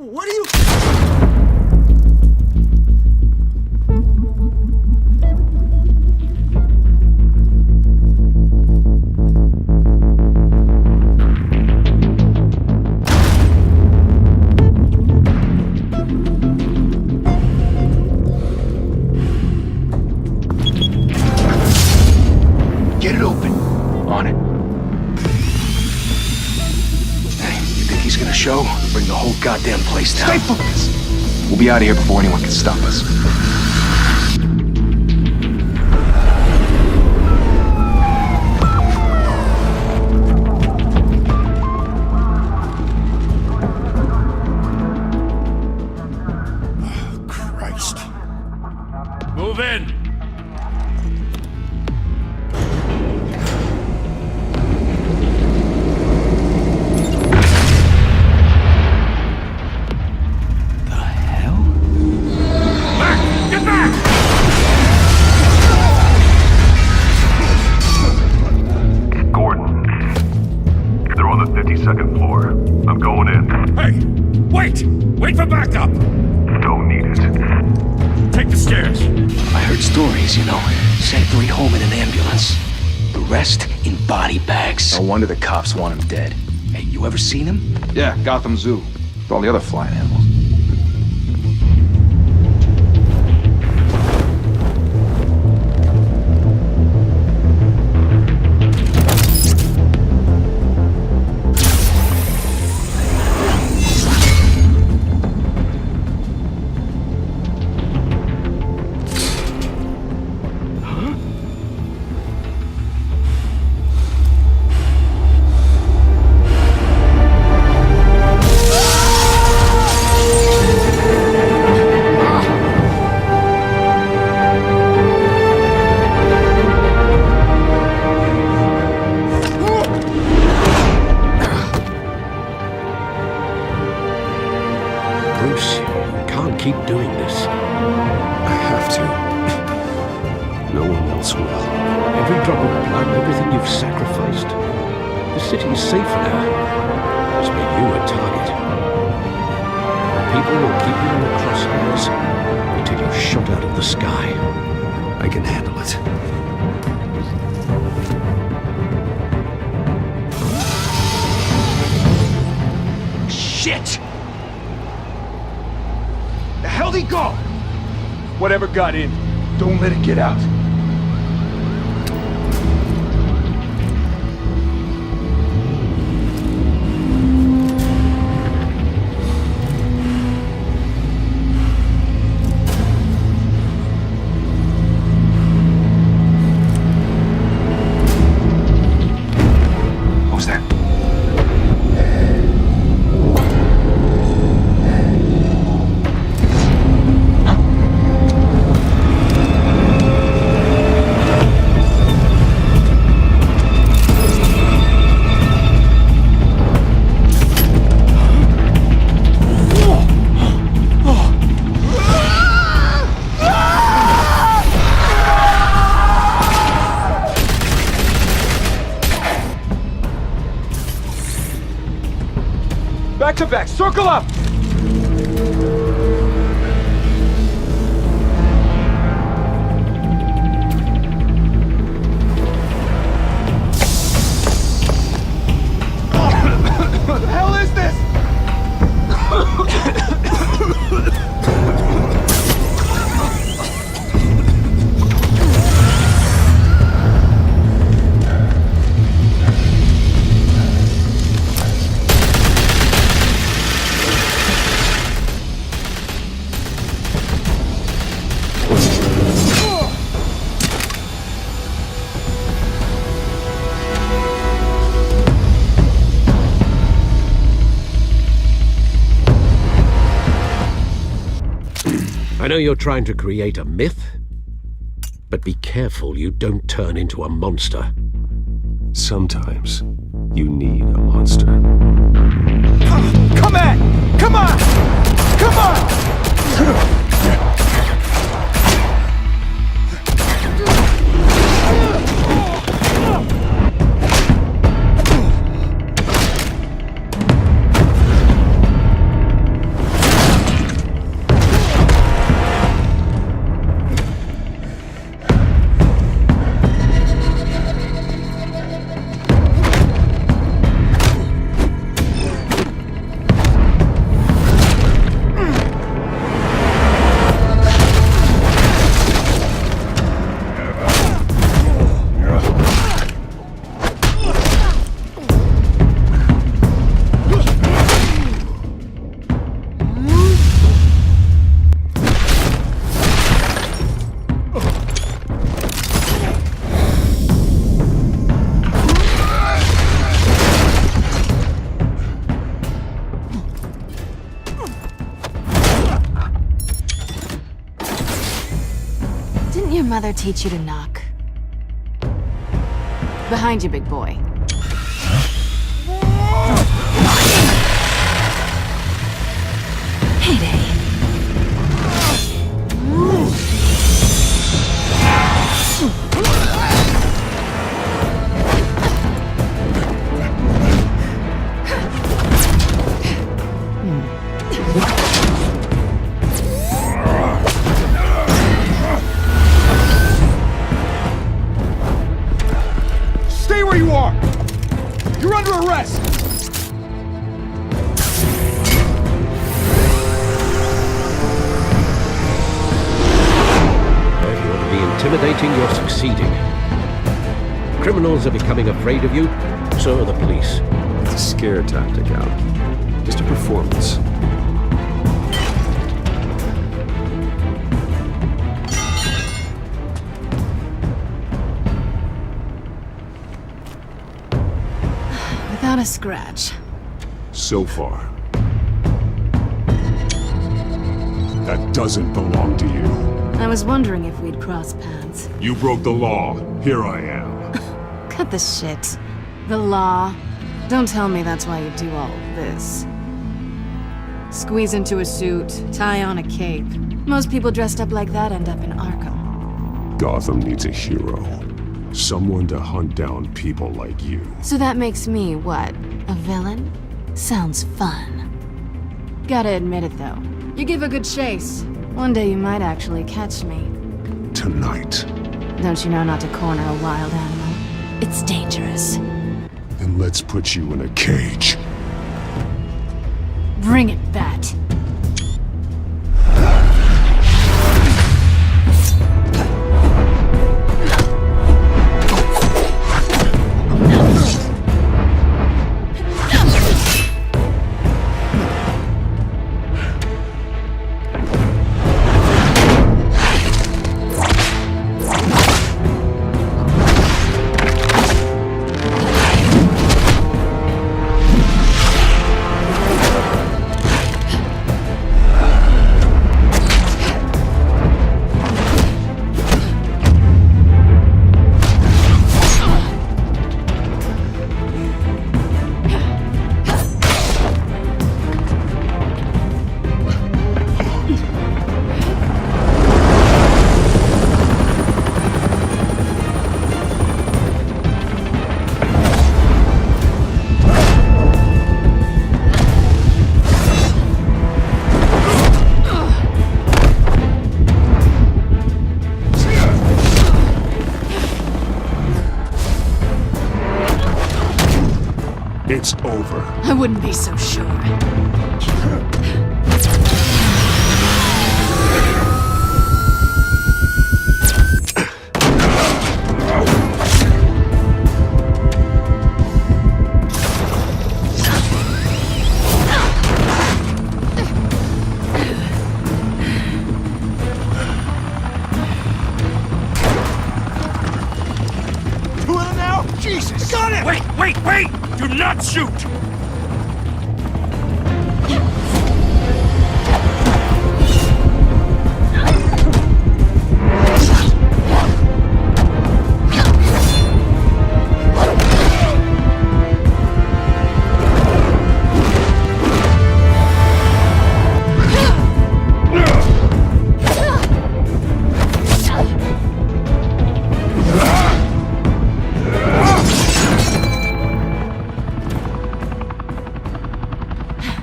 What are you... Get it open. On it. Hey, you think he's gonna show? Bring the whole goddamn place down. Stay focused! We'll be out of here before anyone can stop us. Christ. Move in! Second floor. I'm going in. Hey! Wait! Wait for backup! Don't need it. Take the stairs. I heard stories, you know. Sent 3 home in an ambulance. The rest in body bags. No wonder the cops want him dead. Hey, you ever seen him? Yeah, Gotham Zoo. With all the other flying animals. Bruce, you can't keep doing this. I have to. No one else will. Every drop of blood, everything you've sacrificed. The city's safer now. It's made you a target. People will keep you in the crosshairs until you're shot out of the sky. I can handle it. Shit! The hell'd he go? Whatever got in, don't let it get out. What was that? Back to back, circle up! What the hell is this? I know you're trying to create a myth, but be careful you don't turn into a monster. Sometimes you need a monster. Come on! Come on! Come on! Didn't your mother teach you to knock? Behind you, big boy. Heyday. Stay where you are! You're under arrest! If you want to be intimidating, you're succeeding. Criminals are becoming afraid of you, so are the police. It's a scare tactic, Al. Just a performance. Without a scratch. So far. That doesn't belong to you. I was wondering if we'd cross paths. You broke the law. Here I am. Cut the shit. The law. Don't tell me that's why you do all this. Squeeze into a suit, tie on a cape. Most people dressed up like that end up in Arkham. Gotham needs a hero. Someone to hunt down people like you. So that makes me, what, a villain? Sounds fun. Gotta admit it, though. You give a good chase. One day you might actually catch me. Tonight. Don't you know not to corner a wild animal? It's dangerous. Then let's put you in a cage. Bring it, Bat. It's over. I wouldn't be so sure. Jesus! Got it! Wait! Do not shoot!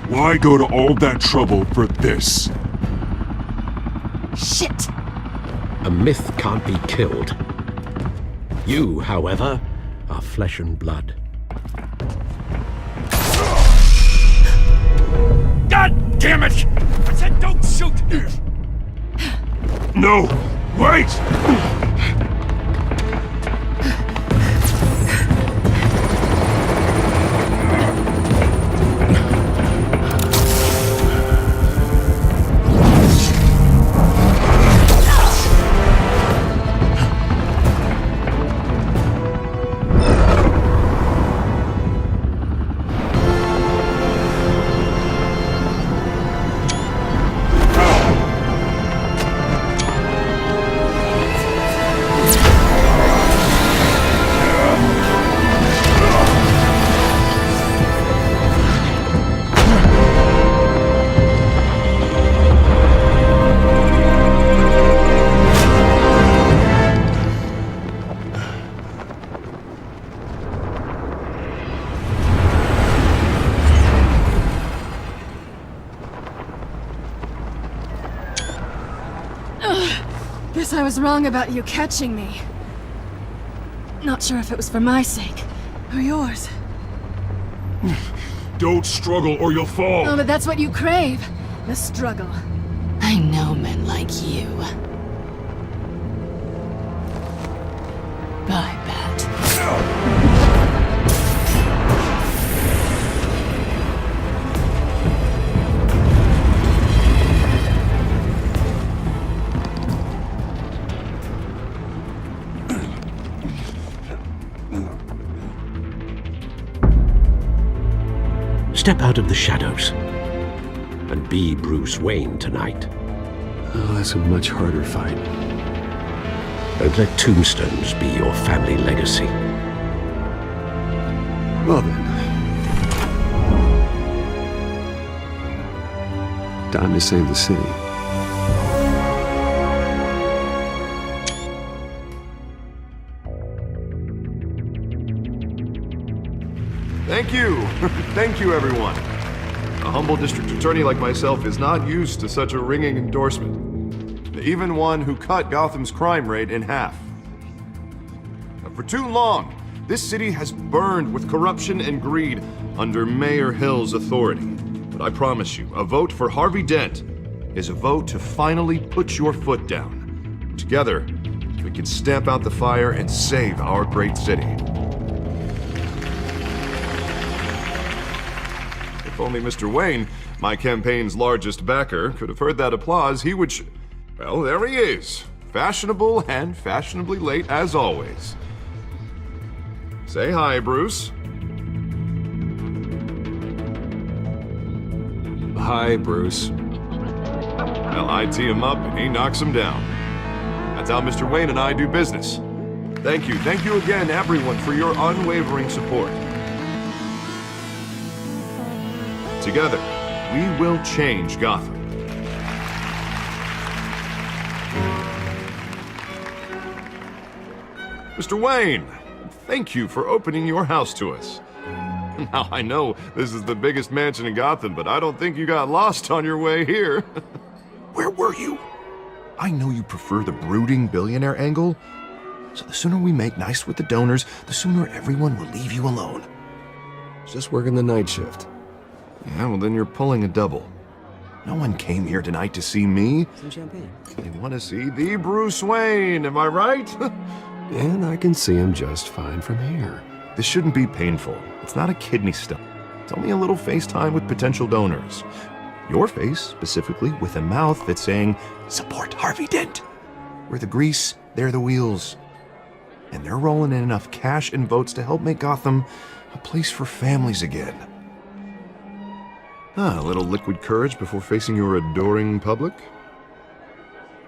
Why go to all that trouble for this? Shit! A myth can't be killed. You, however, are flesh and blood. God damn it! I said don't shoot! No! Wait! guess I was wrong about you catching me. Not sure if it was for my sake, or yours. Don't struggle or you'll fall! Oh, but that's what you crave. The struggle. I know men like you. Bye, Bat. Step out of the shadows and be Bruce Wayne tonight. Oh, that's a much harder fight. Don't let tombstones be your family legacy. Well then. Time to save the city. Thank you. Thank you, everyone. A humble district attorney like myself is not used to such a ringing endorsement. Even one who cut Gotham's crime rate in half. For too long, this city has burned with corruption and greed under Mayor Hill's authority. But I promise you, a vote for Harvey Dent is a vote to finally put your foot down. Together, we can stamp out the fire and save our great city. If only Mr. Wayne, my campaign's largest backer, could have heard that applause, he would well, there he is. Fashionable and fashionably late as always. Say hi, Bruce. Hi, Bruce. Well, I tee him up and he knocks him down. That's how Mr. Wayne and I do business. Thank you again, everyone, for your unwavering support. Together, we will change Gotham. Mr. Wayne, thank you for opening your house to us. Now, I know this is the biggest mansion in Gotham, but I don't think you got lost on your way here. Where were you? I know you prefer the brooding billionaire angle, so the sooner we make nice with the donors, the sooner everyone will leave you alone. Just working the night shift. Yeah, well then you're pulling a double. No one came here tonight to see me. Some champagne. They want to see the Bruce Wayne, am I right? And I can see him just fine from here. This shouldn't be painful. It's not a kidney stone. It's only a little FaceTime with potential donors. Your face, specifically, with a mouth that's saying, support Harvey Dent. We're the grease, they're the wheels. And they're rolling in enough cash and votes to help make Gotham a place for families again. A little liquid courage before facing your adoring public.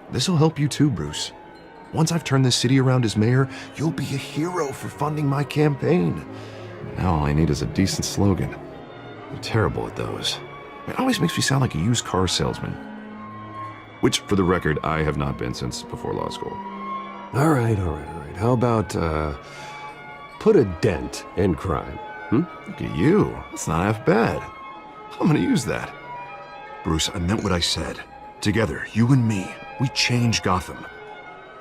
This'll help you too, Bruce. Once I've turned this city around as mayor, you'll be a hero for funding my campaign. Now all I need is a decent slogan. I'm terrible at those. It always makes me sound like a used car salesman. Which, for the record, I have not been since before law school. All right. How about, put a dent in crime, Look at you. That's not half bad. I'm gonna use that. Bruce, I meant what I said. Together, you and me, we change Gotham.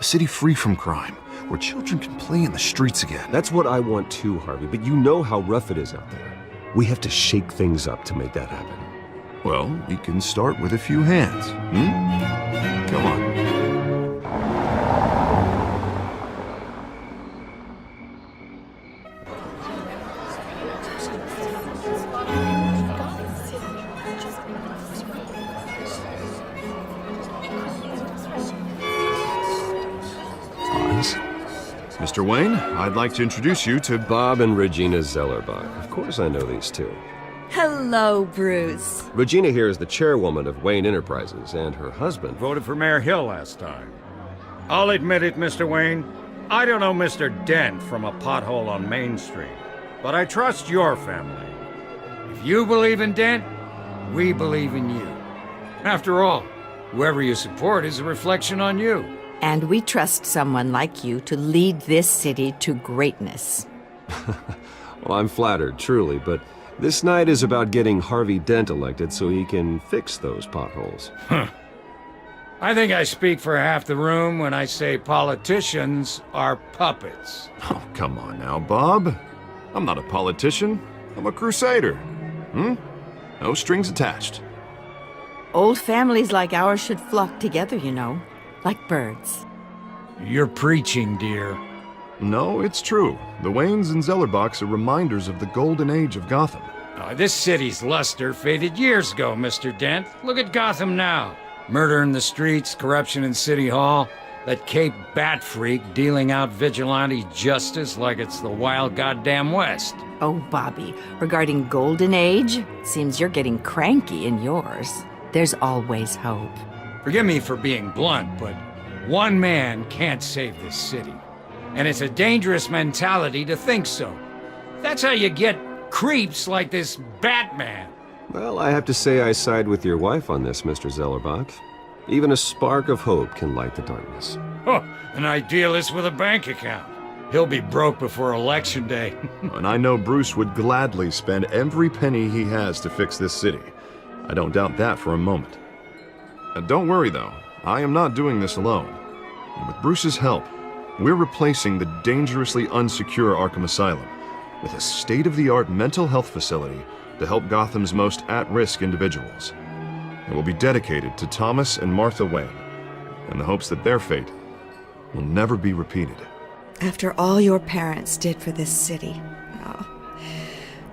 A city free from crime, where children can play in the streets again. That's what I want too, Harvey, but you know how rough it is out there. We have to shake things up to make that happen. Well, we can start with a few hands, Come on. Mr. Wayne, I'd like to introduce you to Bob and Regina Zellerbach. Of course I know these two. Hello, Bruce. Regina here is the chairwoman of Wayne Enterprises, and her husband Voted for Mayor Hill last time. I'll admit it, Mr. Wayne. I don't know Mr. Dent from a pothole on Main Street, but I trust your family. If you believe in Dent, we believe in you. After all, whoever you support is a reflection on you. And we trust someone like you to lead this city to greatness. Well, I'm flattered, truly, but this night is about getting Harvey Dent elected so he can fix those potholes. I think I speak for half the room when I say politicians are puppets. Oh, come on now, Bob. I'm not a politician. I'm a crusader. No strings attached. Old families like ours should flock together, you know, like birds. You're preaching, dear. No, it's true. The Waynes and Zellerbachs are reminders of the golden age of Gotham. This city's luster faded years ago, Mr. Dent. Look at Gotham now. Murder in the streets, corruption in City Hall, that Cape Bat freak dealing out vigilante justice like it's the wild goddamn West. Oh, Bobby, regarding Golden Age, seems you're getting cranky in yours. There's always hope. Forgive me for being blunt, but one man can't save this city. And it's a dangerous mentality to think so. That's how you get creeps like this Batman. Well, I have to say I side with your wife on this, Mr. Zellerbach. Even a spark of hope can light the darkness. Oh, an idealist with a bank account. He'll be broke before Election Day. And I know Bruce would gladly spend every penny he has to fix this city. I don't doubt that for a moment. Don't worry, though. I am not doing this alone. And with Bruce's help, we're replacing the dangerously unsecure Arkham Asylum with a state-of-the-art mental health facility to help Gotham's most at-risk individuals. It will be dedicated to Thomas and Martha Wayne, in the hopes that their fate will never be repeated. After all your parents did for this city,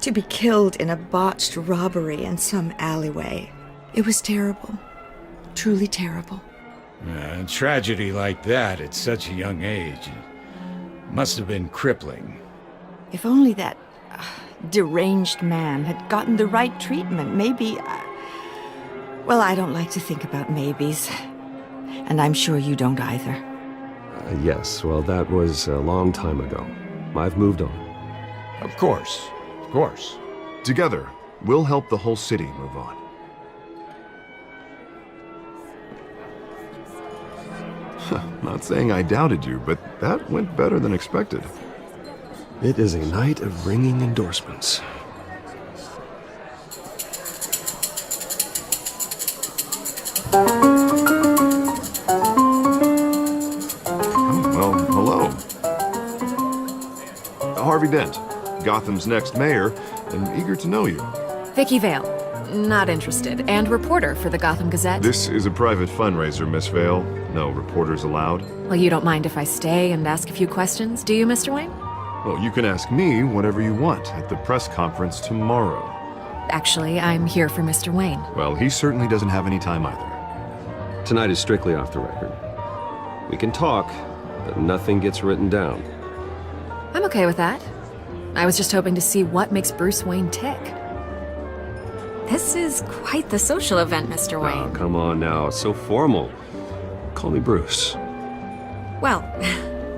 to be killed in a botched robbery in some alleyway, it was terrible. Truly terrible. A tragedy like that at such a young age must have been crippling. If only that deranged man had gotten the right treatment, maybe... well, I don't like to think about maybes. And I'm sure you don't either. Yes, well, that was a long time ago. I've moved on. Of course. Of course. Together, we'll help the whole city move on. Not saying I doubted you, but that went better than expected. It is a night of ringing endorsements. Well, hello. Harvey Dent, Gotham's next mayor, and eager to know you. Vicky Vale. Not interested. And reporter for the Gotham Gazette. This is a private fundraiser, Miss Vale. No reporters allowed. Well, you don't mind if I stay and ask a few questions, do you, Mr. Wayne? Well, you can ask me whatever you want at the press conference tomorrow. Actually, I'm here for Mr. Wayne. Well, he certainly doesn't have any time either. Tonight is strictly off the record. We can talk, but nothing gets written down. I'm okay with that. I was just hoping to see what makes Bruce Wayne tick. This is quite the social event, Mr. Wayne. Oh, come on now. It's so formal. Call me Bruce. Well,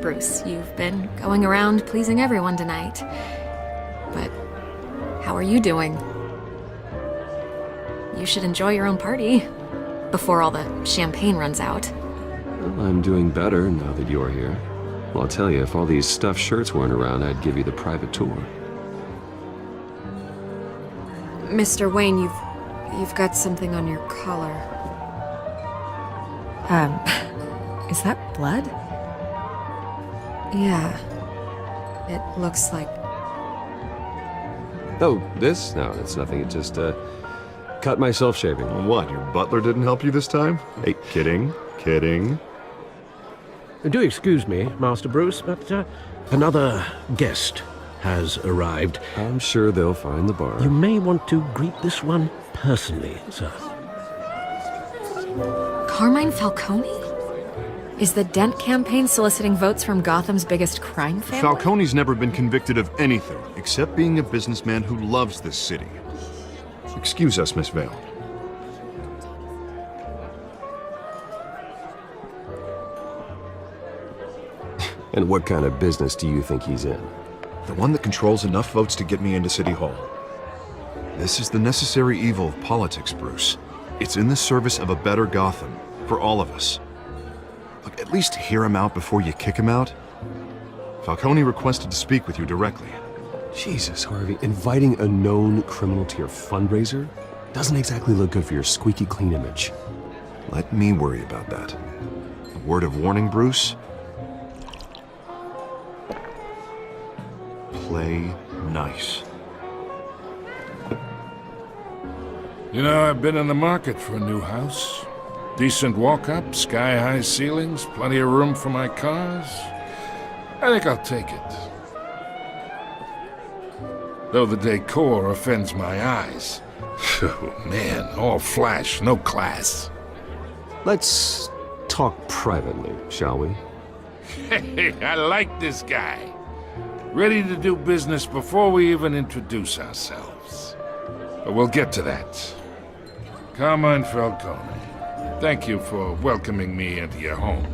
Bruce, you've been going around pleasing everyone tonight. But how are you doing? You should enjoy your own party before all the champagne runs out. Well, I'm doing better now that you're here. Well, I'll tell you, if all these stuffed shirts weren't around, I'd give you the private tour. Mr. Wayne, you've got something on your collar. Is that blood? Yeah. It looks like... Oh, this? No, it's nothing. It just, cut myself shaving. What, your butler didn't help you this time? Hey, kidding. Do excuse me, Master Bruce, but another guest has arrived. I'm sure they'll find the bar. You may want to greet this one personally, sir. Carmine Falcone? Is the Dent campaign soliciting votes from Gotham's biggest crime family? Falcone's never been convicted of anything except being a businessman who loves this city. Excuse us, Miss Vale. And what kind of business do you think he's in? The one that controls enough votes to get me into City Hall. This is the necessary evil of politics, Bruce. It's in the service of a better Gotham, for all of us. Look, at least hear him out before you kick him out. Falcone requested to speak with you directly. Jesus, Harvey, inviting a known criminal to your fundraiser doesn't exactly look good for your squeaky clean image. Let me worry about that. A word of warning, Bruce? Play nice. You know, I've been in the market for a new house. Decent walk-up, sky-high ceilings, plenty of room for my cars. I think I'll take it. Though the decor offends my eyes. Oh, man, all flash, no class. Let's talk privately, shall we? Hey, I like this guy. Ready to do business before we even introduce ourselves. But we'll get to that. Carmine Falcone, thank you for welcoming me into your home.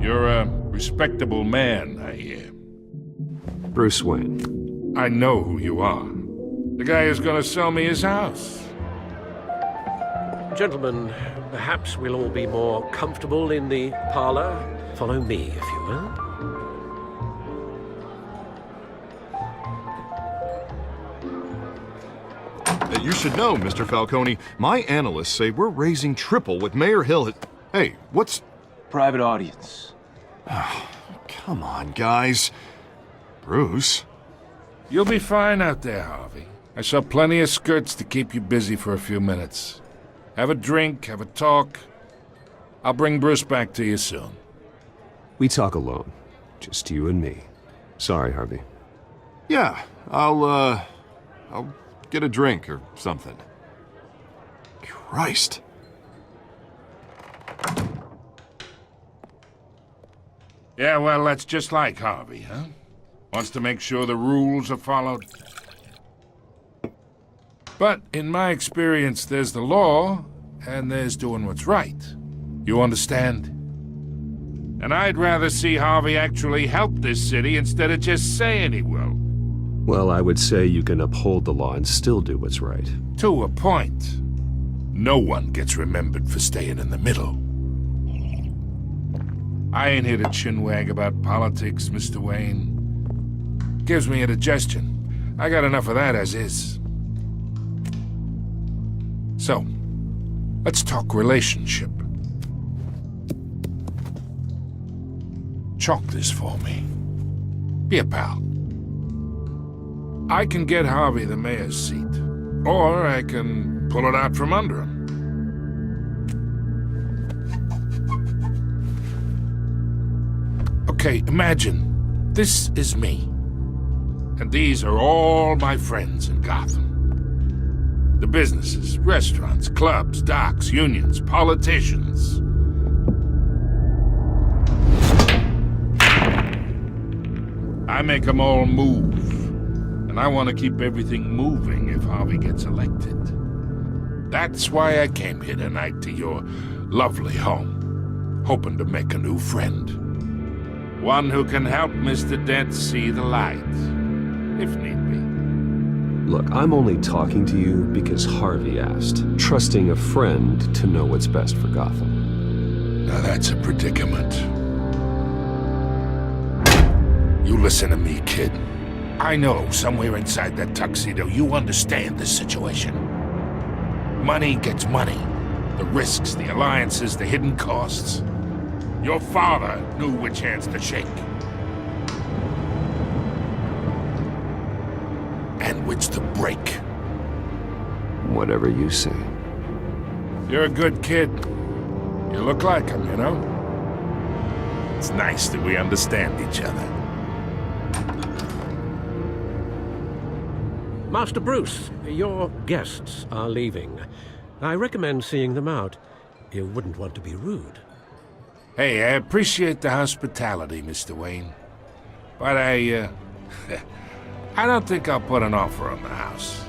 You're a respectable man, I hear. Bruce Wayne. I know who you are. The guy who's gonna sell me his house. Gentlemen, perhaps we'll all be more comfortable in the parlor. Follow me, if you will. You should know, Mr. Falcone, my analysts say we're raising triple what Mayor Hill had... Hey, what's... Private audience. Come on, guys. Bruce? You'll be fine out there, Harvey. I saw plenty of skirts to keep you busy for a few minutes. Have a drink, have a talk. I'll bring Bruce back to you soon. We talk alone. Just you and me. Sorry, Harvey. Yeah, I'll get a drink or something. Christ. Yeah, well, that's just like Harvey, huh? Wants to make sure the rules are followed. But in my experience, there's the law, and there's doing what's right. You understand? And I'd rather see Harvey actually help this city instead of just saying he will. Well, I would say you can uphold the law and still do what's right. To a point. No one gets remembered for staying in the middle. I ain't here to chinwag about politics, Mr. Wayne. Gives me indigestion. I got enough of that as is. So, let's talk relationship. Chalk this for me. Be a pal. I can get Harvey the mayor's seat, or I can pull it out from under him. Okay, imagine this is me, and these are all my friends in Gotham. The businesses, restaurants, clubs, docks, unions, politicians. I make them all move. And I want to keep everything moving if Harvey gets elected. That's why I came here tonight to your lovely home, hoping to make a new friend. One who can help Mr. Dent see the light, if need be. Look, I'm only talking to you because Harvey asked, trusting a friend to know what's best for Gotham. Now that's a predicament. You listen to me, kid. I know somewhere inside that tuxedo you understand this situation. Money gets money. The risks, the alliances, the hidden costs. Your father knew which hands to shake. And which to break. Whatever you say. You're a good kid. You look like him, you know? It's nice that we understand each other. Master Bruce, your guests are leaving. I recommend seeing them out. You wouldn't want to be rude. Hey, I appreciate the hospitality, Mr. Wayne. But I don't think I'll put an offer on the house.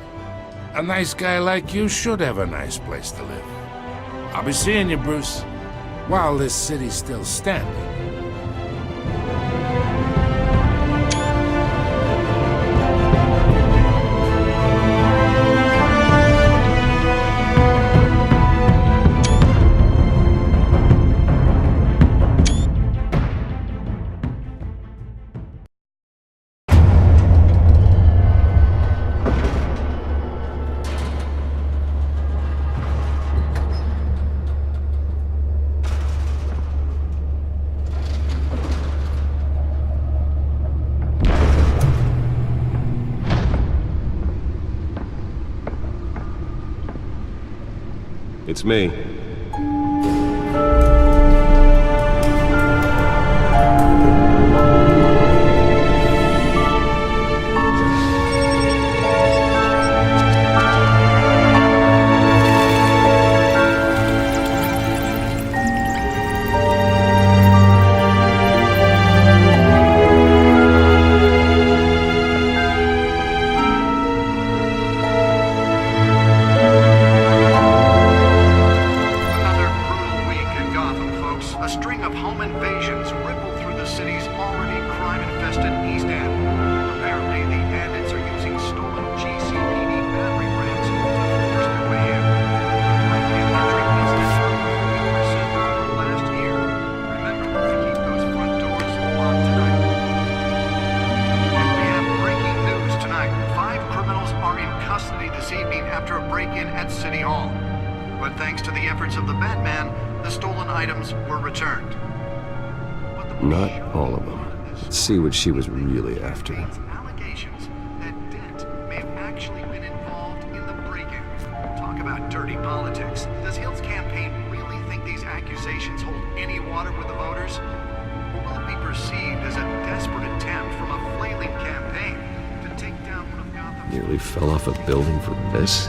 A nice guy like you should have a nice place to live. I'll be seeing you, Bruce, while this city's still standing. It's me. Not all of them. Let's see what she was really after. Allegations that Dent may have actually been involved in the break-in. Talk about dirty politics. Does Hill's campaign really think these accusations hold any water with the voters? Or will it be perceived as a desperate attempt from a flailing campaign to take down one of Gotham's... Nearly fell off a building for this?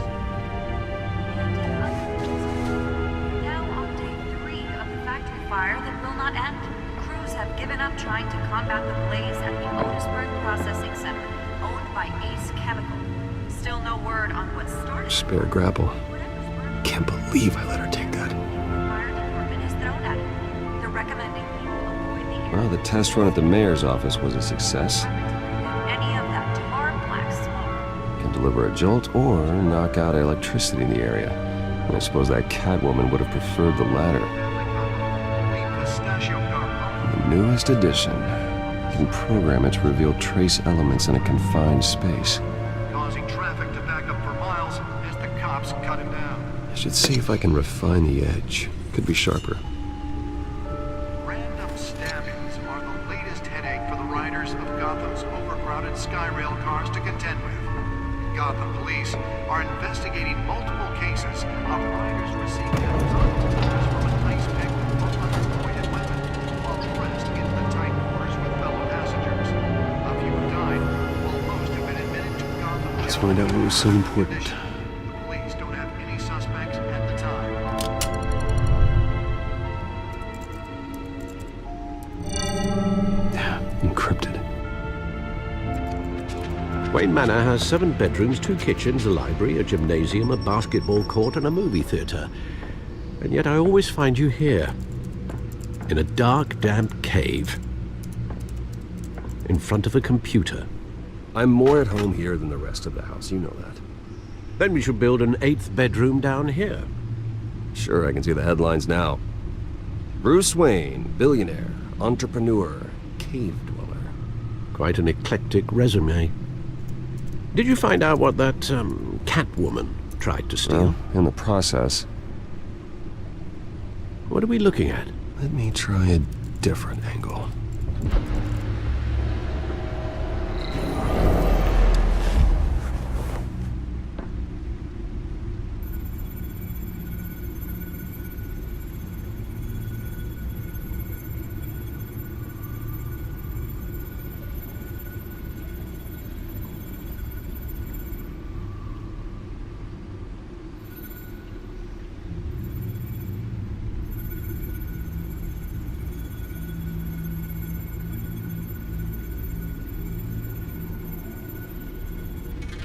Now on day 3 of the factory fire that will not end. Crews have given up trying to combat the blaze at the Otisburg Processing Center, owned by Ace Chemical. Still no word on what started. Spare grapple. Can't believe I let her take that. The fire department is thrown at it. They're recommending people avoid the area. Well, the test run at the mayor's office was a success. Any of that tar black smoke. Can deliver a jolt or knock out electricity in the area. And I suppose that Catwoman would have preferred the latter. The newest addition. You can program it to reveal trace elements in a confined space. causing traffic to back up for miles as the cops cut him down. I should see if I can refine the edge. Could be sharper. Random stabbings are the latest headache for the riders of Gotham's overcrowded Skyrail cars to contend with. Gotham police are investigating multiple cases of riders receiving contact from an ice pick or unpointed weapon while pressed into the tight quarters with fellow passengers. A few have died, while most have been admitted to Gotham. Let's find out what was so important. The police don't have any suspects at the time. Encrypted. Wayne Manor has 7 bedrooms, 2 kitchens, a library, a gymnasium, a basketball court, and a movie theater. And yet I always find you here, in a dark, damp cave, in front of a computer. I'm more at home here than the rest of the house, you know that. Then we should build an 8th bedroom down here. Sure, I can see the headlines now. Bruce Wayne, billionaire, entrepreneur, cave dweller. Quite an eclectic resume. Did you find out what that, Catwoman tried to steal? Well, in the process. What are we looking at? Let me try a different angle.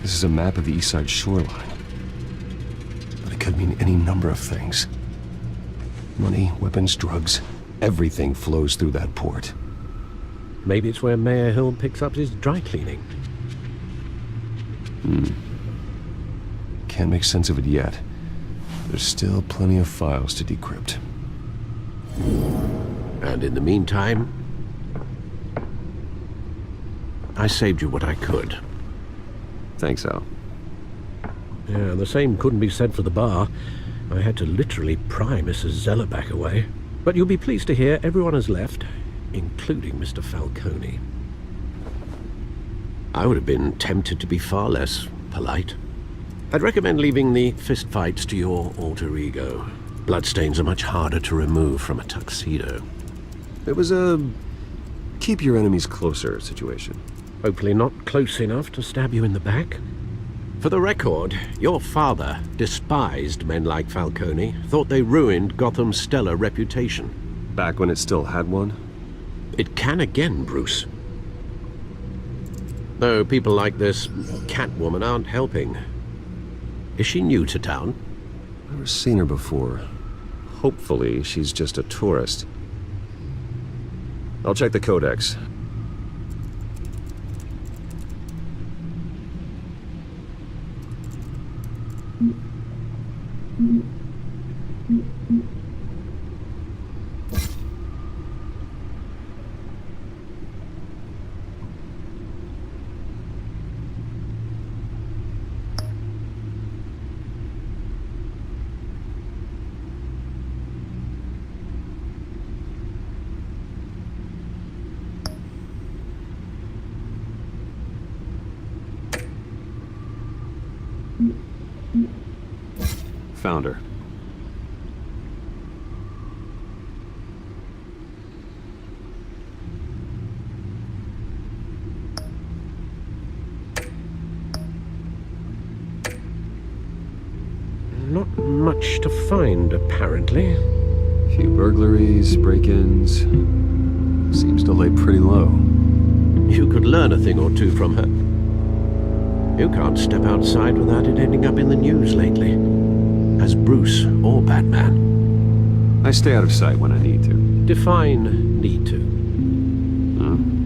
This is a map of the east side shoreline. But it could mean any number of things. Money, weapons, drugs, everything flows through that port. Maybe it's where Mayor Hill picks up his dry cleaning. Can't make sense of it yet. There's still plenty of files to decrypt. And in the meantime, I saved you what I could. Thanks, Al. Yeah, the same couldn't be said for the bar. I had to literally pry Mrs. Zellerback away. But you'll be pleased to hear everyone has left, including Mr. Falcone. I would have been tempted to be far less polite. I'd recommend leaving the fistfights to your alter ego. Bloodstains are much harder to remove from a tuxedo. It was a keep your enemies closer situation. Hopefully not close enough to stab you in the back. For the record, your father despised men like Falcone, thought they ruined Gotham's stellar reputation. Back when it still had one? It can again, Bruce. Though people like this Catwoman aren't helping. Is she new to town? Never seen her before. Hopefully, she's just a tourist. I'll check the codex. Found her. Not much to find, apparently. Few burglaries, break-ins. Seems to lay pretty low. You could learn a thing or two from her. You can't step outside without it ending up in the news lately. As Bruce or Batman. I stay out of sight when I need to. Define need to.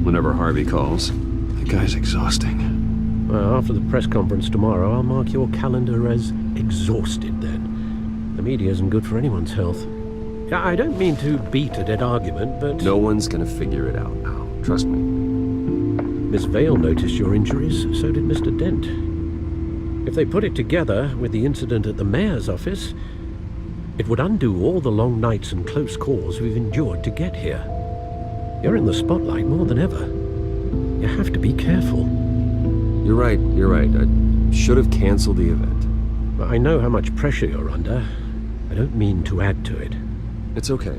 Whenever Harvey calls. That guy's exhausting. Well, after the press conference tomorrow, I'll mark your calendar as exhausted then. The media isn't good for anyone's health. I don't mean to beat a dead argument, but... No one's gonna figure it out now. Trust me. Miss Vale noticed your injuries, so did Mr. Dent. If they put it together with the incident at the mayor's office, it would undo all the long nights and close calls we've endured to get here. You're in the spotlight more than ever. You have to be careful. You're right. I should have canceled the event. I know how much pressure you're under. I don't mean to add to it. It's okay.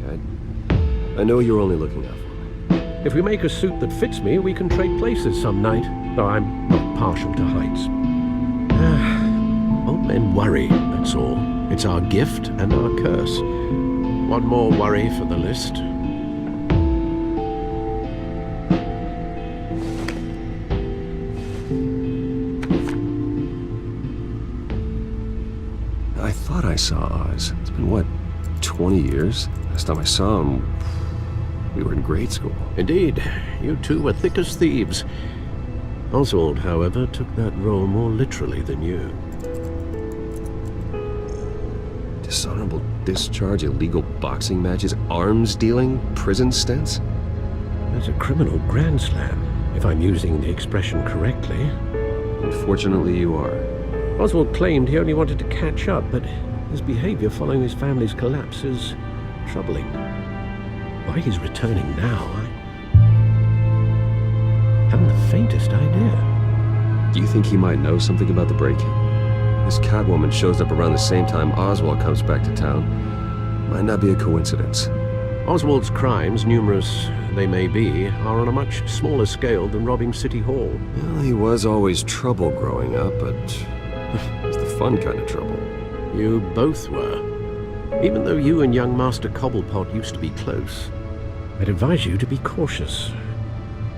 I know you're only looking out for me. If we make a suit that fits me, we can trade places some night. Though I'm not partial to heights. Old men worry, that's all. It's our gift and our curse. One more worry for the list. I thought I saw Oz. It's been, what, 20 years? Last time I saw him, we were in grade school. Indeed. You two were thick as thieves. Oswald, however, took that role more literally than you. Dishonorable discharge, illegal boxing matches, arms dealing, prison stints? That's a criminal grand slam, if I'm using the expression correctly. Unfortunately, you are. Oswald claimed he only wanted to catch up, but his behavior following his family's collapse is troubling. Why he's returning now, I haven't the faintest idea. Do you think he might know something about the break-in? This Catwoman shows up around the same time Oswald comes back to town. Might not be a coincidence. Oswald's crimes, numerous they may be, are on a much smaller scale than robbing City Hall. Well, he was always trouble growing up, but it's the fun kind of trouble. You both were. Even though you and young Master Cobblepot used to be close, I'd advise you to be cautious.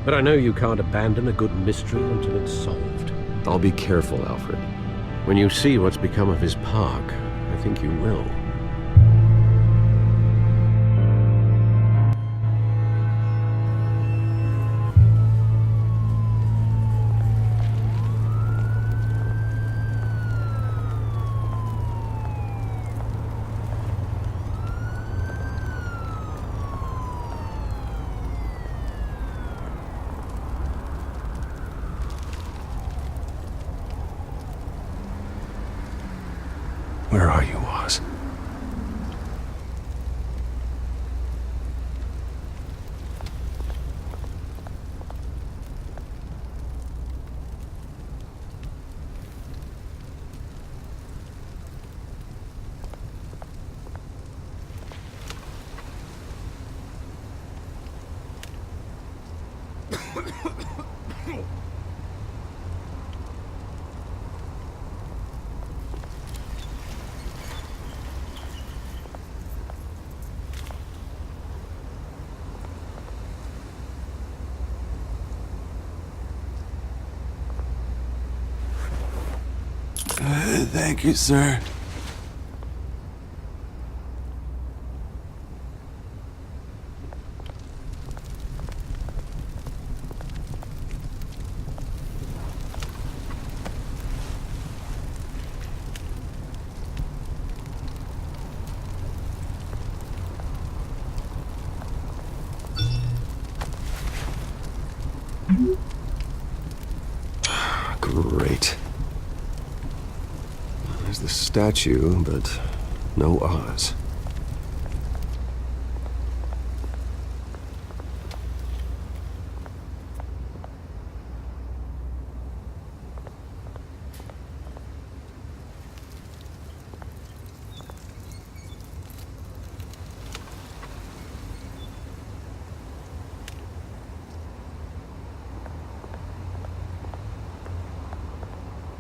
But I know you can't abandon a good mystery until it's solved. I'll be careful, Alfred. When you see what's become of his park, I think you will. Where are you, Oz? Thank you, sir. Great. There's the statue, but no Oz.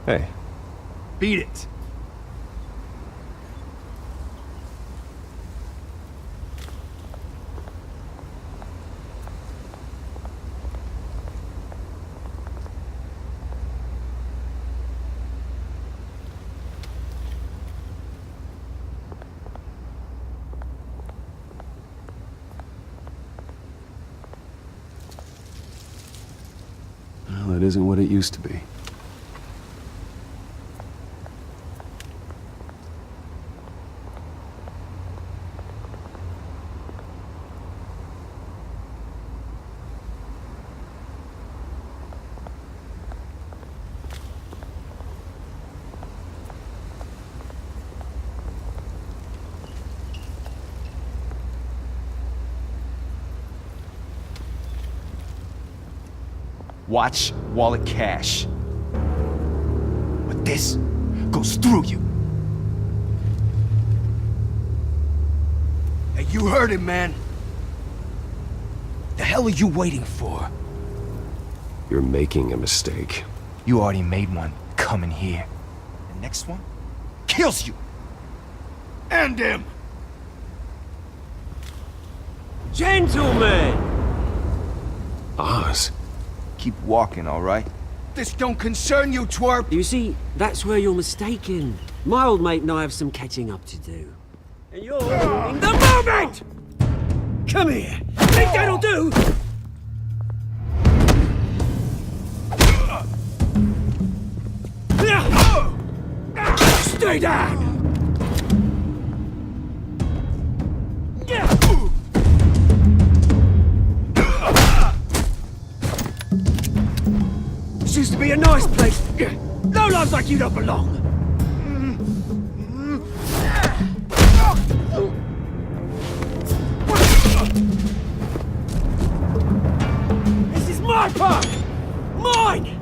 Hey. Beat it. Well, it isn't what it used to be. Watch wallet cash. But this goes through you. Hey, you heard him, man. The hell are you waiting for? You're making a mistake. You already made one coming here. The next one kills you. End him! Gentlemen! Oz? Keep walking, all right? This don't concern you, twerp! You see, that's where you're mistaken. My old mate and I have some catching up to do. And you're ruining the moment! Come here! Think that'll do? Stay down! This used to be a nice place. No lives like you don't belong. This is my park! Mine!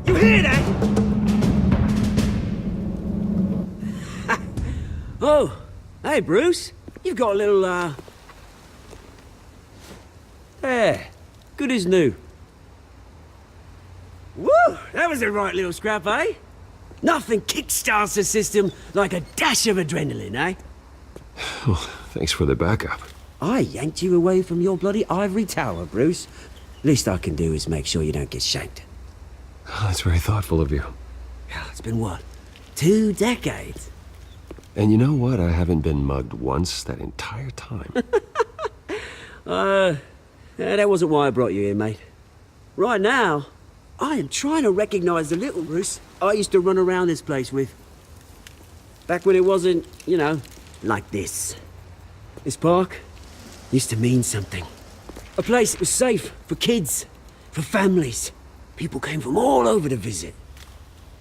You hear that? Oh, hey Bruce. You've got a little, There. Good as new. Woo! That was a right little scrap, eh? Nothing kickstarts the system like a dash of adrenaline, eh? Oh, thanks for the backup. I yanked you away from your bloody ivory tower, Bruce. Least I can do is make sure you don't get shanked. Oh, that's very thoughtful of you. It's been what? 2 decades? And you know what? I haven't been mugged once that entire time. That wasn't why I brought you here, mate. Right now, I am trying to recognize the little Bruce I used to run around this place with. Back when it wasn't, you know, like this. This park used to mean something. A place that was safe for kids, for families. People came from all over to visit.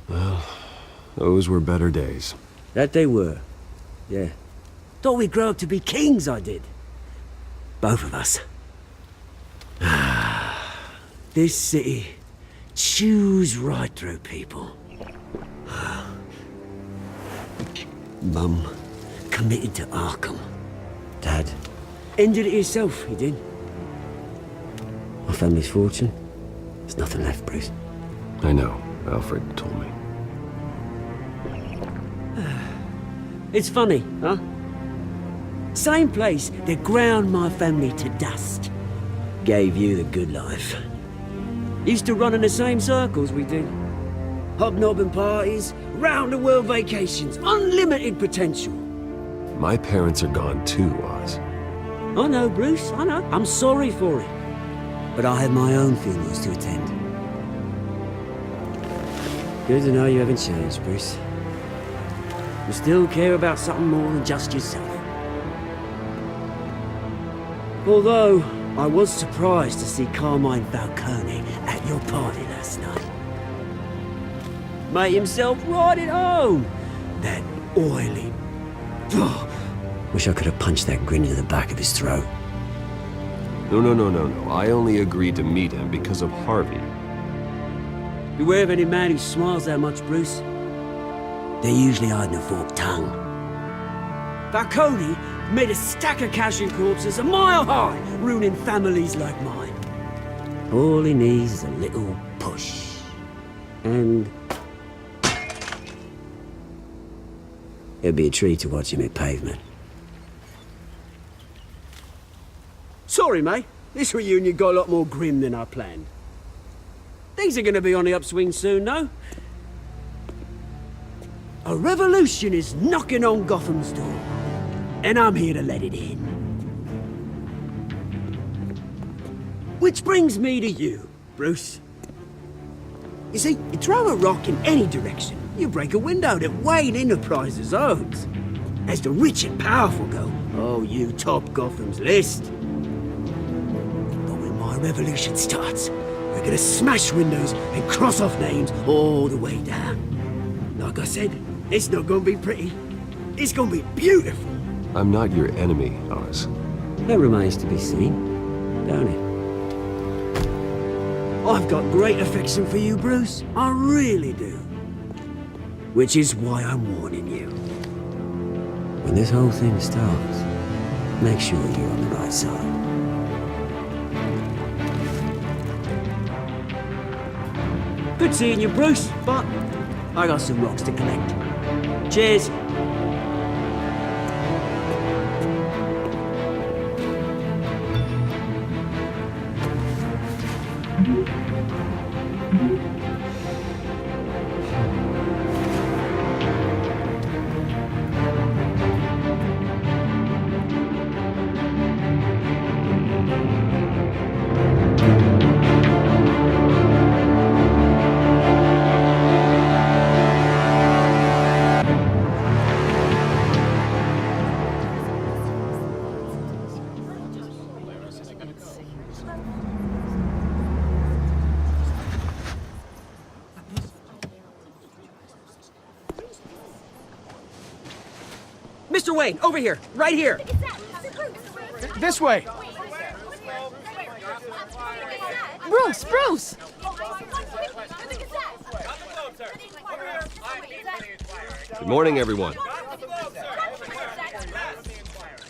Well, those were better days. That they were. Yeah. Thought we'd grow up to be kings, I did. Both of us. This city chews right through people. Mum committed to Arkham. Dad ended it himself, he did. My family's fortune, There's nothing left, Bruce. I know. Alfred told me. It's funny, huh? Same place that ground my family to dust. Gave you the good life. Used to run in the same circles we did. Hobnobbing parties, round-the-world vacations, unlimited potential. My parents are gone too, Oz. I know, Bruce, I know. I'm sorry for it. But I have my own funerals to attend. Good to know you haven't changed, Bruce. You still care about something more than just yourself. Although, I was surprised to see Carmine Falcone at your party last night. Made himself right at home. That oily... Oh, wish I could have punched that grin into the back of his throat. No. I only agreed to meet him because of Harvey. Beware of any man who smiles that much, Bruce. They're usually hiding a forked tongue. Falcone made a stack of casual corpses a mile high, ruining families like mine. All he needs is a little push. And... it'd be a treat to watch him hit pavement. Sorry, mate. This reunion got a lot more grim than I planned. Things are gonna be on the upswing soon, though. A revolution is knocking on Gotham's door. And I'm here to let it in. Which brings me to you, Bruce. You see, you throw a rock in any direction, you break a window that Wayne Enterprises owns. As the rich and powerful go, oh, you top Gotham's list. But when my revolution starts, we're gonna smash windows and cross off names all the way down. Like I said, it's not gonna be pretty. It's gonna be beautiful. I'm not your enemy, Oz. That remains to be seen, don't it? I've got great affection for you, Bruce. I really do. Which is why I'm warning you. When this whole thing starts, make sure you're on the right side. Good seeing you, Bruce, but I got some rocks to collect. Cheers. Mr. Wayne, over here, right here. This way. Bruce! Good morning, everyone.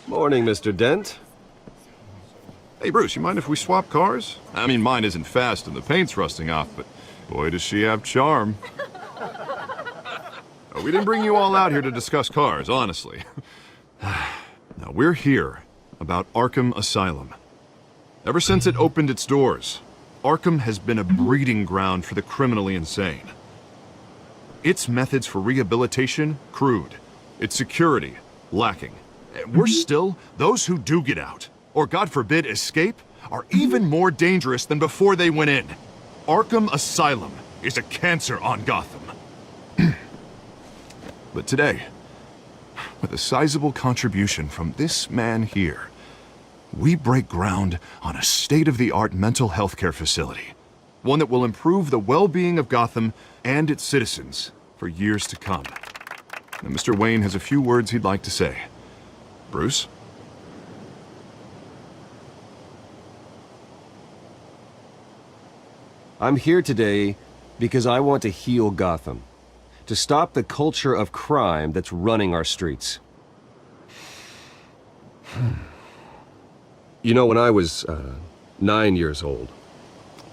Morning, Mr. Dent. Hey, Bruce, you mind if we swap cars? I mean, mine isn't fast and the paint's rusting off, but boy, does she have charm. We didn't bring you all out here to discuss cars, honestly. Now, we're here about Arkham Asylum. Ever since it opened its doors, Arkham has been a breeding ground for the criminally insane. Its methods for rehabilitation, crude. Its security, lacking. Worse still, those who do get out, or God forbid escape, are even more dangerous than before they went in. Arkham Asylum is a cancer on Gotham. But today, with a sizable contribution from this man here, we break ground on a state-of-the-art mental health care facility. One that will improve the well-being of Gotham and its citizens for years to come. Now, Mr. Wayne has a few words he'd like to say. Bruce? I'm here today because I want to heal Gotham. To stop the culture of crime that's running our streets. You know, when I was 9 years old,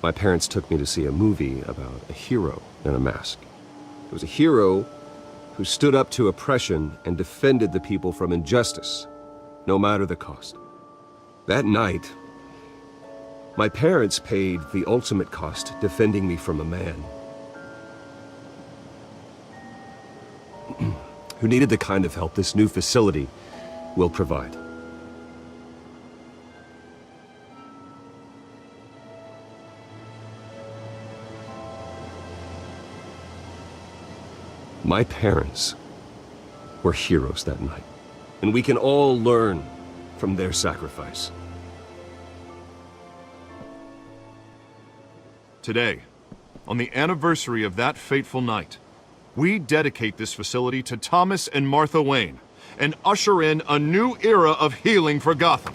My parents took me to see a movie about a hero in a mask. It was a hero who stood up to oppression and defended the people from injustice, no matter the cost. That night, my parents paid the ultimate cost defending me from a man who needed the kind of help this new facility will provide. My parents were heroes that night, and we can all learn from their sacrifice. Today, on the anniversary of that fateful night, we dedicate this facility to Thomas and Martha Wayne and usher in a new era of healing for Gotham.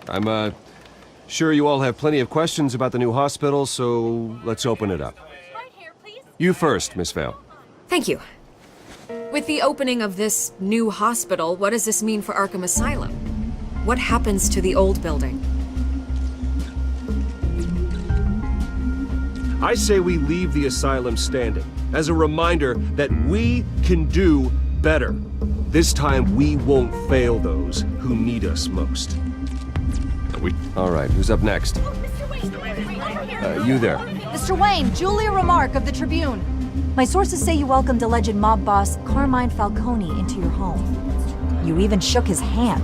I'm, sure you all have plenty of questions about the new hospital, so let's open it up. You first, Miss Vale. Thank you. With the opening of this new hospital, what does this mean for Arkham Asylum? What happens to the old building? I say we leave the asylum standing, as a reminder that we can do better. This time we won't fail those who need us most. All right, who's up next? You there. Mr. Wayne, Julia Remark of the Tribune. My sources say you welcomed alleged mob boss Carmine Falcone into your home. You even shook his hand.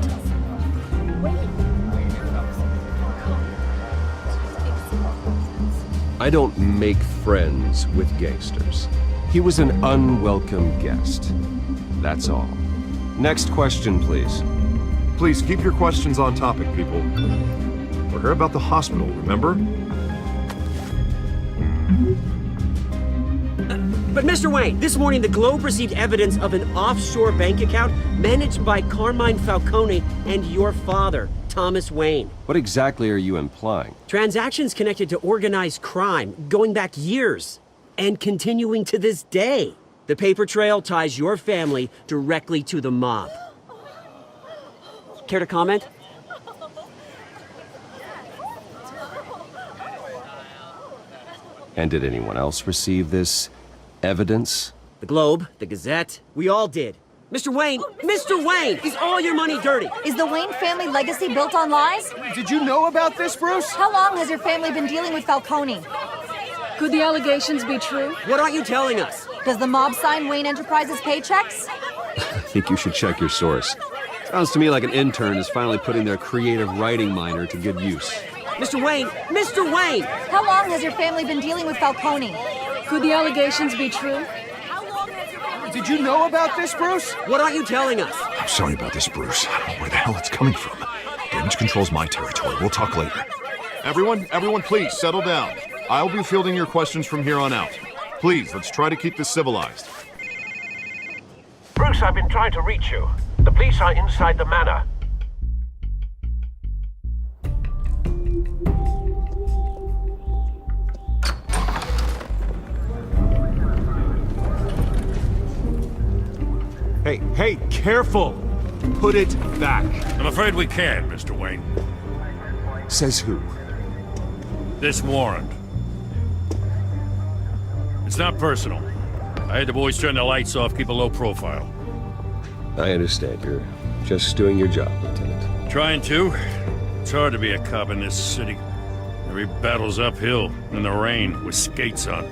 I don't make friends with gangsters. He was an unwelcome guest. That's all. Next question, please. Please keep your questions on topic, people. We're here about the hospital, remember? But Mr. Wayne, this morning the Globe received evidence of an offshore bank account managed by Carmine Falcone and your father, Thomas Wayne. What exactly are you implying? Transactions connected to organized crime going back years and continuing to this day. The paper trail ties your family directly to the mob. Care to comment? And did anyone else receive this evidence? The Globe, the Gazette, we all did. Mr. Wayne, Mr. Wayne, is all your money dirty? Is the Wayne family legacy built on lies? Did you know about this, Bruce? How long has your family been dealing with Falcone? Could the allegations be true? What aren't you telling us? Does the mob sign Wayne Enterprises paychecks? I think you should check your source. Sounds to me like an intern is finally putting their creative writing minor to good use. Mr. Wayne! Mr. Wayne! How long has your family been dealing with Falcone? Could the allegations be true? Did you know about this, Bruce? What aren't you telling us? I'm sorry about this, Bruce. I don't know where the hell it's coming from. Damage control's my territory. We'll talk later. Everyone, please, settle down. I'll be fielding your questions from here on out. Please, let's try to keep this civilized. Bruce, I've been trying to reach you. The police are inside the manor. Hey, careful! Put it back. I'm afraid we can't, Mr. Wayne. Says who? This warrant. It's not personal. I had the boys turn the lights off, keep a low profile. I understand. You're just doing your job, Lieutenant. Trying to. It's hard to be a cop in this city. Every battle's uphill, in the rain, with skates on.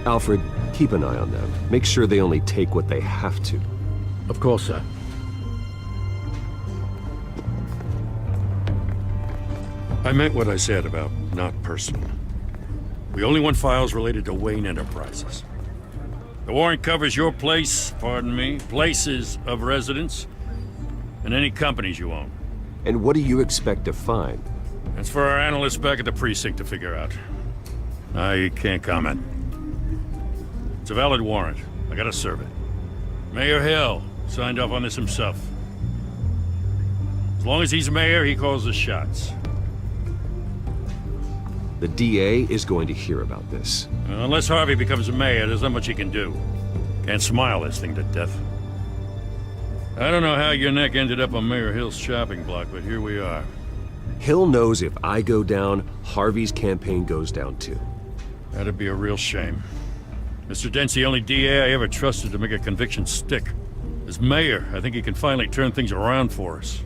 Alfred, keep an eye on them. Make sure they only take what they have to. Of course, sir. I meant what I said about not personal. We only want files related to Wayne Enterprises. The warrant covers your place, pardon me, places of residence, and any companies you own. And what do you expect to find? That's for our analysts back at the precinct to figure out. I can't comment. It's a valid warrant. I gotta serve it. Mayor Hill signed off on this himself. As long as he's mayor, he calls the shots. The DA is going to hear about this. Unless Harvey becomes a mayor, there's not much he can do. Can't smile this thing to death. I don't know how your neck ended up on Mayor Hill's shopping block, but here we are. Hill knows if I go down, Harvey's campaign goes down too. That'd be a real shame. Mr. Dent's the only DA I ever trusted to make a conviction stick. As mayor, I think he can finally turn things around for us.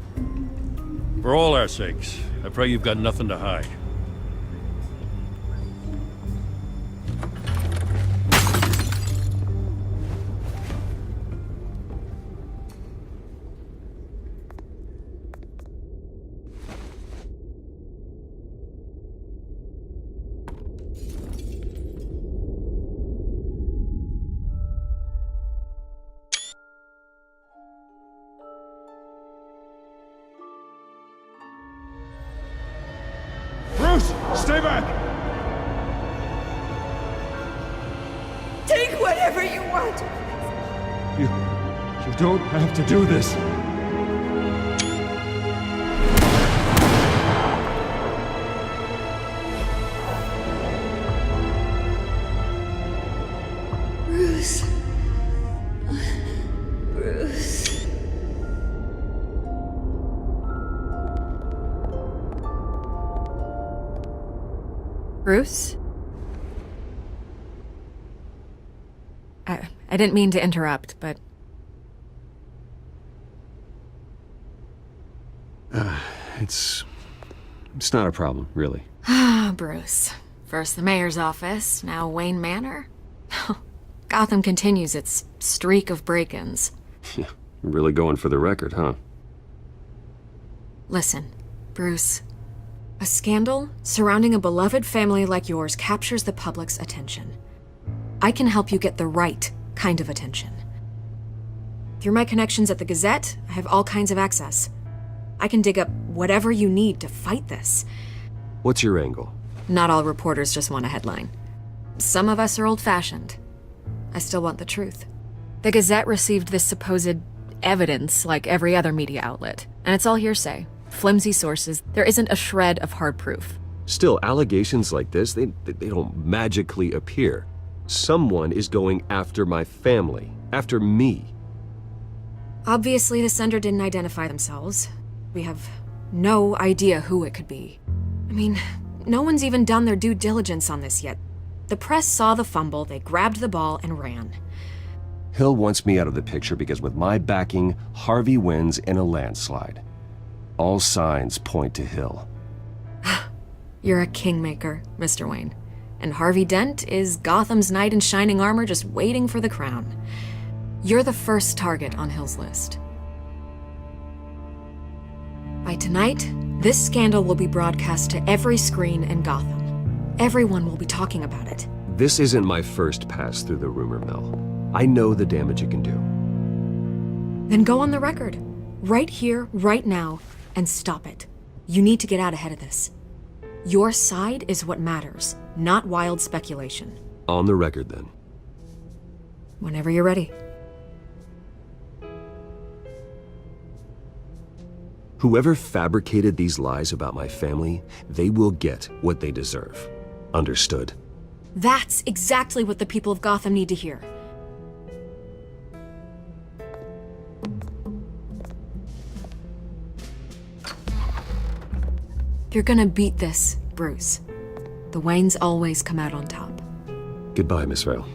For all our sakes, I pray you've got nothing to hide. Stay back! Take whatever you want. You don't have to do this. Bruce. Bruce. Bruce? I didn't mean to interrupt, but... It's not a problem, really. Ah, Bruce. First the mayor's office, now Wayne Manor. Gotham continues its streak of break-ins. Yeah, you're really going for the record, huh? Listen, Bruce. A scandal surrounding a beloved family like yours captures the public's attention. I can help you get the right kind of attention. Through my connections at the Gazette, I have all kinds of access. I can dig up whatever you need to fight this. What's your angle? Not all reporters just want a headline. Some of us are old-fashioned. I still want the truth. The Gazette received this supposed evidence like every other media outlet, and it's all hearsay. Flimsy sources. There isn't a shred of hard proof. Still, allegations like this, they don't magically appear. Someone is going after my family, after me. Obviously, the sender didn't identify themselves. We have no idea who it could be. I mean, no one's even done their due diligence on this yet. The press saw the fumble, they grabbed the ball and ran. Hill wants me out of the picture because with my backing, Harvey wins in a landslide. All signs point to Hill. You're a kingmaker, Mr. Wayne. And Harvey Dent is Gotham's knight in shining armor just waiting for the crown. You're the first target on Hill's list. By tonight, this scandal will be broadcast to every screen in Gotham. Everyone will be talking about it. This isn't my first pass through the rumor mill. I know the damage it can do. Then go on the record. Right here, right now, and stop it. You need to get out ahead of this. Your side is what matters, not wild speculation. On the record, then. Whenever you're ready. Whoever fabricated these lies about my family, they will get what they deserve. Understood? That's exactly what the people of Gotham need to hear. You're gonna beat this, Bruce. The Waynes always come out on top. Goodbye, Miss Vale.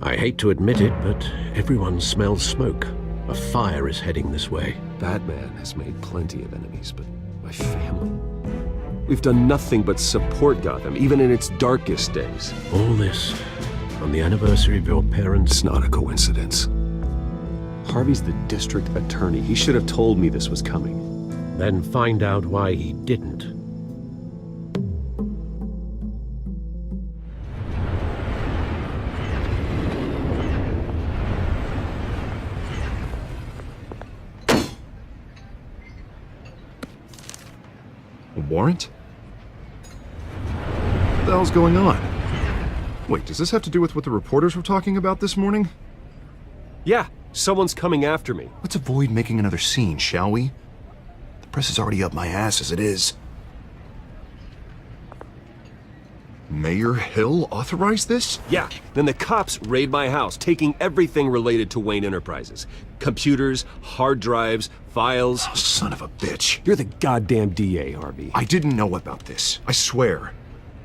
I hate to admit it, but everyone smells smoke. A fire is heading this way. Batman has made plenty of enemies, but my family? We've done nothing but support Gotham, even in its darkest days. All this on the anniversary of your parents'... It's not a coincidence. Harvey's the district attorney. He should have told me this was coming. Then find out why he didn't. A warrant? What the hell's going on? Wait, does this have to do with what the reporters were talking about this morning? Yeah, someone's coming after me. Let's avoid making another scene, shall we? The press is already up my ass as it is. Mayor Hill authorized this? Yeah. Then the cops raid my house, taking everything related to Wayne Enterprises. Computers, hard drives, files. Oh, son of a bitch. You're the goddamn DA, Harvey. I didn't know about this. I swear.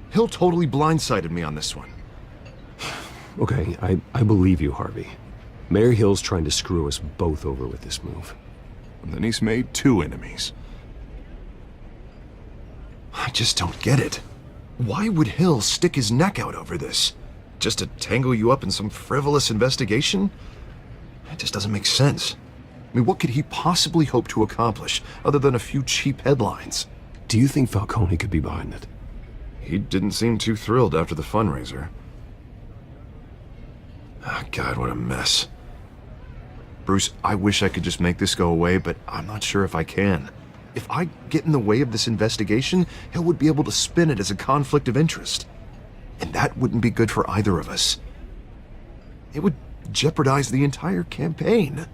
Hill totally blindsided me on this one. Okay, I believe you, Harvey. Mayor Hill's trying to screw us both over with this move. And then he's made 2 enemies. I just don't get it. Why would Hill stick his neck out over this? Just to tangle you up in some frivolous investigation? It just doesn't make sense. I mean, what could he possibly hope to accomplish other than a few cheap headlines? Do you think Falcone could be behind it? He didn't seem too thrilled after the fundraiser. Oh, God, what a mess. Bruce, I wish I could just make this go away, but I'm not sure if I can. If I get in the way of this investigation, Hill would be able to spin it as a conflict of interest. And that wouldn't be good for either of us. It would jeopardize the entire campaign.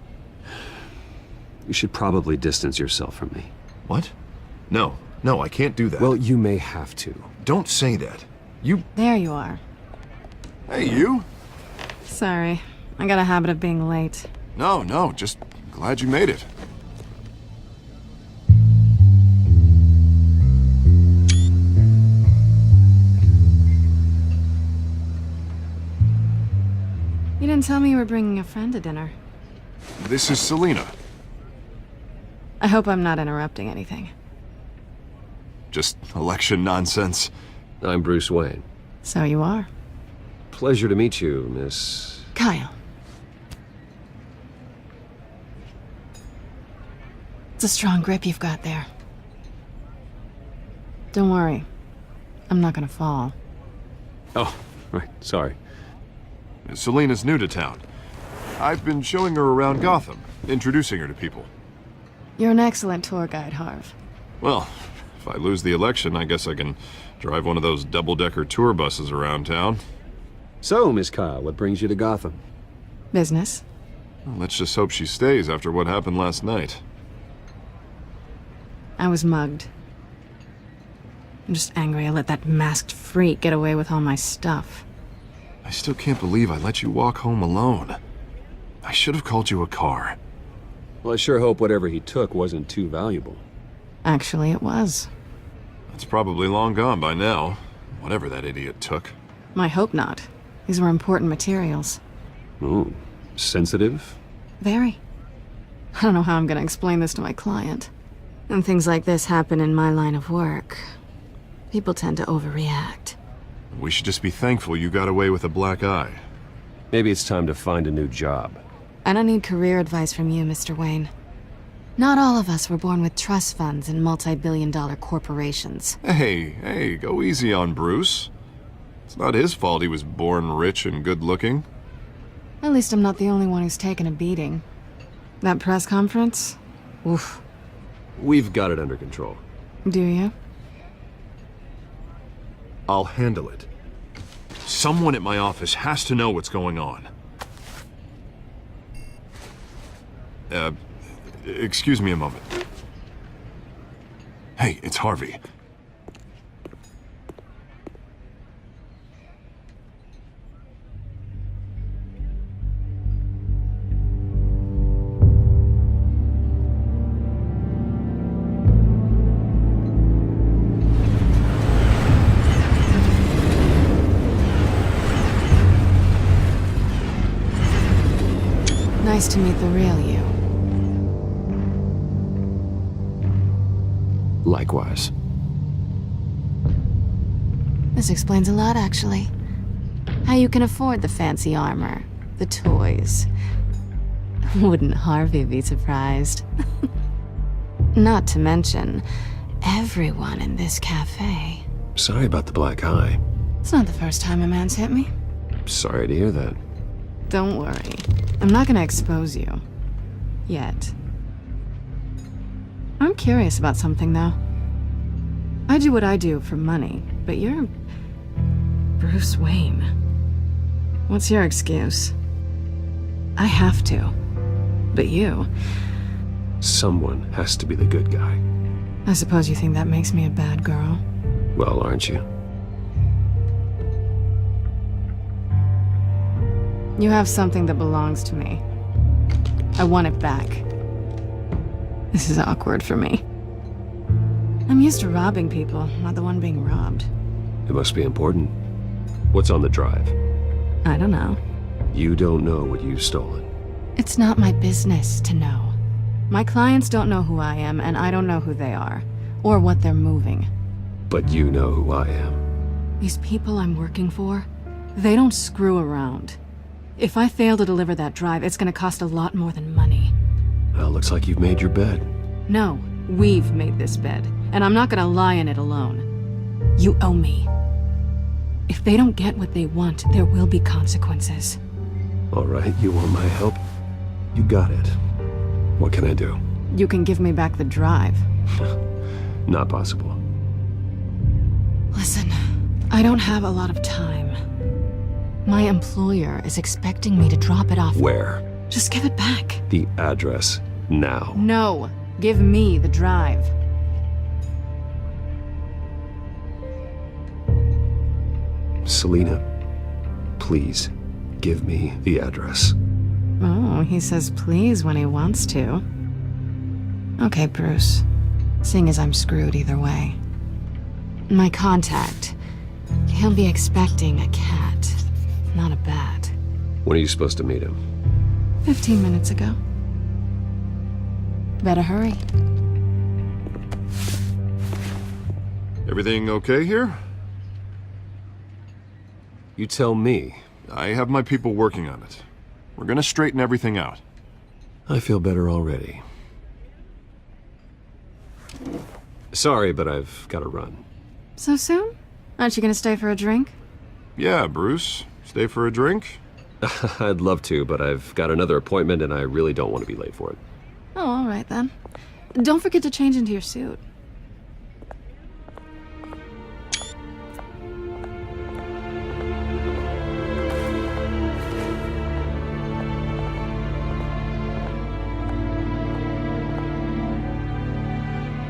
You should probably distance yourself from me. What? No, I can't do that. Well, you may have to. Don't say that. You... There you are. Hey, you? Sorry. I got a habit of being late. No, just glad you made it. You didn't tell me you were bringing a friend to dinner. This is Selena. I hope I'm not interrupting anything. Just election nonsense. I'm Bruce Wayne. So you are. Pleasure to meet you, Miss... Kyle. It's a strong grip you've got there. Don't worry. I'm not gonna fall. Oh, right, sorry. Selena's new to town. I've been showing her around Gotham, introducing her to people. You're an excellent tour guide, Harv. Well, if I lose the election, I guess I can drive one of those double-decker tour buses around town. So, Miss Kyle, what brings you to Gotham? Business. Well, let's just hope she stays after what happened last night. I was mugged. I'm just angry I let that masked freak get away with all my stuff. I still can't believe I let you walk home alone. I should have called you a car. Well, I sure hope whatever he took wasn't too valuable. Actually, it was. It's probably long gone by now, whatever that idiot took. I hope not. These were important materials. Ooh, sensitive? Very. I don't know how I'm gonna explain this to my client. When things like this happen in my line of work, people tend to overreact. We should just be thankful you got away with a black eye. Maybe it's time to find a new job. I don't need career advice from you, Mr. Wayne. Not all of us were born with trust funds and multi-billion-dollar corporations. Hey, go easy on Bruce. It's not his fault he was born rich and good-looking. At least I'm not the only one who's taken a beating. That press conference? Oof. We've got it under control. Do you? I'll handle it. Someone at my office has to know what's going on. Excuse me a moment. Hey, it's Harvey. Nice to meet the real you. Likewise. This explains a lot, actually. How you can afford the fancy armor, the toys. Wouldn't Harvey be surprised? Not to mention, everyone in this cafe. Sorry about the black eye. It's not the first time a man's hit me. Sorry to hear that. Don't worry. I'm not gonna expose you. Yet. I'm curious about something, though. I do what I do for money, but you're... Bruce Wayne. What's your excuse? I have to. But you... Someone has to be the good guy. I suppose you think that makes me a bad girl? Well, aren't you? You have something that belongs to me. I want it back. This is awkward for me. I'm used to robbing people, not the one being robbed. It must be important. What's on the drive? I don't know. You don't know what you've stolen. It's not my business to know. My clients don't know who I am, and I don't know who they are, or what they're moving. But you know who I am. These people I'm working for, they don't screw around. If I fail to deliver that drive, it's gonna cost a lot more than money. Well, looks like you've made your bed. No, we've made this bed, and I'm not gonna lie in it alone. You owe me. If they don't get what they want, there will be consequences. All right, you want my help? You got it. What can I do? You can give me back the drive. Not possible. Listen, I don't have a lot of time. My employer is expecting me to drop it off. Where? Just give it back. The address, now. No, give me the drive. Selina, please, give me the address. Oh, he says please when he wants to. Okay, Bruce. Seeing as I'm screwed either way. My contact. He'll be expecting a cat, not a bat. When are you supposed to meet him? 15 minutes ago. Better hurry. Everything okay here? You tell me. I have my people working on it. We're gonna straighten everything out. I feel better already. Sorry, but I've got to run. So soon? Aren't you gonna stay for a drink? Yeah, Bruce. Stay for a drink? I'd love to, but I've got another appointment and I really don't want to be late for it. Oh, all right then. Don't forget to change into your suit.